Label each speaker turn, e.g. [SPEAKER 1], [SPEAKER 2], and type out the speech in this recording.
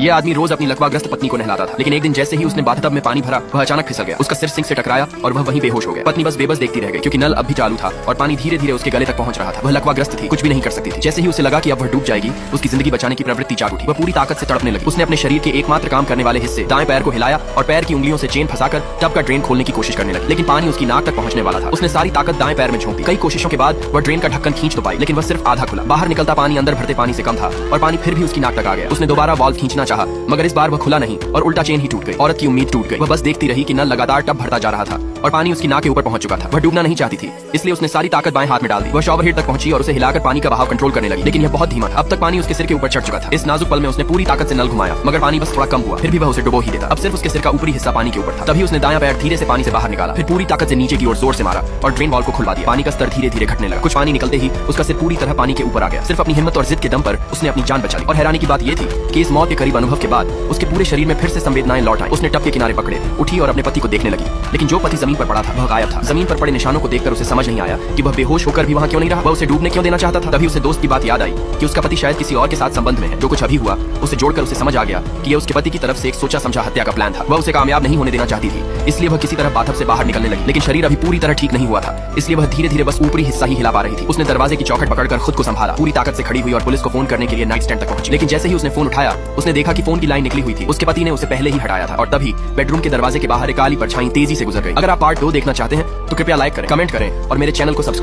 [SPEAKER 1] ये आदमी रोज अपनी लकवाग्रस्त पत्नी को नहलाता था, लेकिन एक दिन जैसे ही उसने बाथटब में पानी भरा, वह अचानक फिसल गया। उसका सिर सिंक से टकराया और वह वहीं बेहोश हो गया। पत्नी बस बेबस देखती रह गई, क्योंकि नल अब भी चालू था और पानी धीरे धीरे उसके गले तक पहुंच रहा था। वह लकवाग्रस्त थी, कुछ भी नहीं कर सकती थी। जैसे ही उसे लगा कि अब वह डूब जाएगी, उसकी जिंदगी बचाने की प्रवृत्ति जाग उठी। वह पूरी ताकत से तड़पने लगी। उसने अपने शरीर के एकमात्र काम करने वाले हिस्से दाएं पैर को हिलाया और पैर की उंगलियों से चेन फंसाकर टब का ड्रेन खोलने की कोशिश करने लगी, लेकिन पानी उसकी नाक तक पहुंचने वाला था। उसने सारी ताकत दाएं पैर में झोंकी। कई कोशिशों के बाद वह ड्रेन का ढक्कन खींच तो पाई, लेकिन वह सिर्फ आधा खुला। बाहर निकलता पानी अंदर भरते पानी से कम था और पानी फिर भी उसकी नाक तक आ गया। उसने दोबारा वाल्व खींचना चाहा, मगर इस बार वह खुला नहीं और उल्टा चेन ही टूट गई। औरत की उम्मीद टूट गई। वह बस देखती रही कि नल लगातार टब भरता जा रहा था और पानी उसकी नाक के ऊपर पहुंच चुका था। वह डूबना नहीं चाहती थी, इसलिए उसने सारी ताकत बाएं हाथ में डाल दी। वह शॉवर हेड तक पहुंची और उसे हिलाकर पानी का बहाव कंट्रोल करने लगी, लेकिन यह बहुत धीमा था। अब तक पानी उसके सिर के ऊपर चढ़ चुका था। इस नाजुक पल में उसने पूरी ताकत से नल घुमाया, मगर पानी बस थोड़ा कम हुआ। फिर भी वह उसे डुबो ही देता। अब सिर्फ उसके सिर का ऊपरी हिस्सा पानी के ऊपर था। तभी उसने दायां पैर धीरे से पानी से बाहर निकाला, फिर पूरी ताकत से नीचे की ओर जोर से मारा और ड्रेन वॉल्व को खुलवा दिया। पानी का स्तर धीरे धीरे घटने लगा। कुछ पानी निकलते ही उसका सिर पूरी तरह पानी के ऊपर आ गया। सिर्फ अपनी हिम्मत और जिद के दम पर उसने अपनी जान बचा ली। और हैरानी की बात यह थी कि इस मौत के करीब अनुभव के बाद उसके पूरे शरीर में फिर से संवेदनाएं लौट आई। उसने टब के किनारे पकड़े, उठी और अपने पति को देखने लगी, लेकिन जो पति जमीन पर पड़ा था वह गायब था। जमीन पर पड़े निशानों को देखकर उसे समझ नहीं आया कि वह बेहोश होकर भी वहां क्यों नहीं रहा। वह उसे डूबने क्यों देना चाहता था। तभी उसे दोस्त की बात याद आई कि उसका पति शायद किसी और के साथ संबंध में है। जो कुछ अभी हुआ उसे जोड़कर उसे समझ आ गया कि यह उसके पति की तरफ से एक सोचा समझा हत्या का प्लान था। वह उसे कामयाब नहीं होने देना चाहती थी, इसलिए वह किसी तरह बाथटब से बाहर निकलने लगी, लेकिन शरीर अभी पूरी तरह ठीक नहीं हुआ था, इसलिए वह धीरे धीरे बस ऊपरी हिस्सा ही हिला पा रही थी। उसने दरवाजे की चौखट पकड़कर खुद को संभाला, पूरी ताकत से खड़ी हुई और पुलिस को फोन करने के लिए नाइट स्टैंड तक पहुंची। लेकिन जैसे ही उसने फोन उठाया, उसने देखा कि फोन की लाइन निकली हुई थी। उसके पति ने उसे पहले ही हटाया था और तभी बेडरूम के दरवाजे के बाहर एक काली परछाई तेजी से गुजर गई। अगर आप पार्ट 2 देखना चाहते हैं तो कृपया लाइक करें, कमेंट करें और मेरे चैनल को सब्सक्राइब